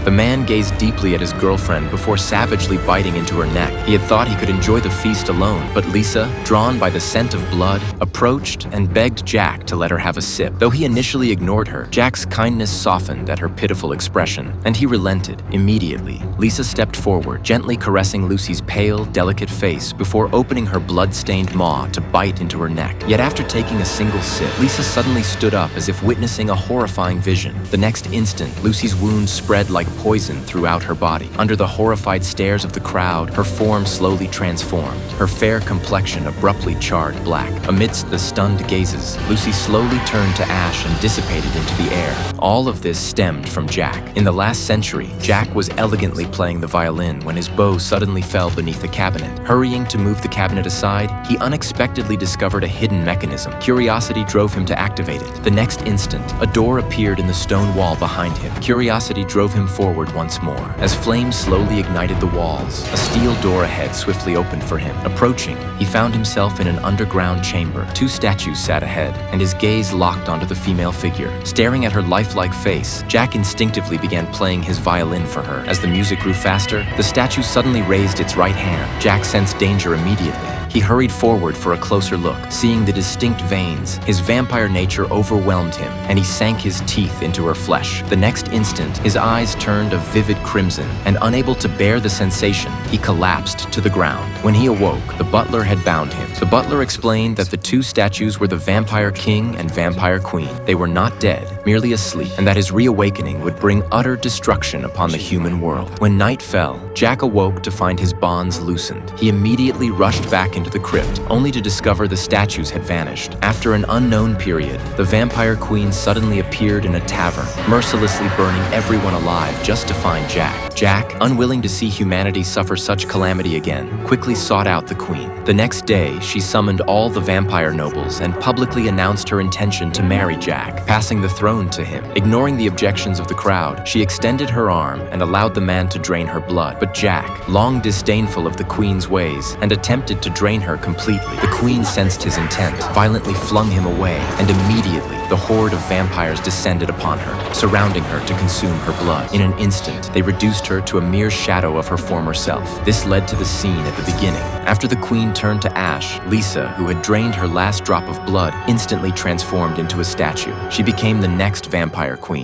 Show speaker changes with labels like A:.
A: The man gazed deeply at his girlfriend before savagely biting into her neck. He had thought he could enjoy the feast alone, but Lisa, drawn by the scent of blood, approached and begged Jack to let her have a sip. Though he initially ignored her, Jack's kindness softened at her pitiful expression, and he relented immediately. Lisa stepped forward, gently caressing Lucy's pale, delicate face before opening her blood-stained maw to bite into her neck. Yet after taking a single sip, Lisa suddenly stood up as if witnessing a horrifying vision. The next instant, Lucy's wounds spread like poison throughout her body. Under the horrified stares of the crowd, her form slowly transformed, her fair complexion abruptly charred black. Amidst the stunned gazes, Lucy slowly turned to ash and dissipated into the air. All of this stemmed from Jack. In the last century, Jack was elegantly playing the violin when his bow suddenly fell beneath the cabinet. Hurrying to move the cabinet aside, he unexpectedly discovered a hidden mechanism. Curiosity drove him to activate it. The next instant, a door appeared in the stone wall behind him. Curiosity drove him forward once more. As flames slowly ignited the walls, a steel door ahead swiftly opened for him. Approaching, he found himself in an underground chamber. Two statues sat ahead, and his gaze locked onto the female figure. Staring at her lifelike face, Jack instinctively began playing his violin for her. As the music grew faster, the statue suddenly raised its right hand. Jack sensed danger immediately. He hurried forward for a closer look. Seeing the distinct veins, his vampire nature overwhelmed him, and he sank his teeth into her flesh. The next instant, his eyes turned a vivid crimson, and unable to bear the sensation, he collapsed to the ground. When he awoke, the butler had bound him. The butler explained that the two statues were the Vampire King and Vampire Queen. They were not dead, merely asleep, and that his reawakening would bring utter destruction upon the human world. When night fell, Jack awoke to find his bonds loosened. He immediately rushed back into the crypt, only to discover the statues had vanished. After an unknown period, the Vampire Queen suddenly appeared in a tavern, mercilessly burning everyone alive just to find Jack. Jack, unwilling to see humanity suffer such calamity again, quickly sought out the Queen. The next day, she summoned all the vampire nobles and publicly announced her intention to marry Jack, passing the throne to him. Ignoring the objections of the crowd, she extended her arm and allowed the man to drain her blood. But Jack, long disdainful of the Queen's ways, and attempted to drain her completely. The Queen sensed his intent, violently flung him away, and immediately the horde of vampires descended upon her, surrounding her to consume her blood. In an instant, they reduced her to a mere shadow of her former self. This led to the scene at the beginning. After the Queen turned to ash, Lisa, who had drained her last drop of blood, instantly transformed into a statue. She became the next Vampire Queen.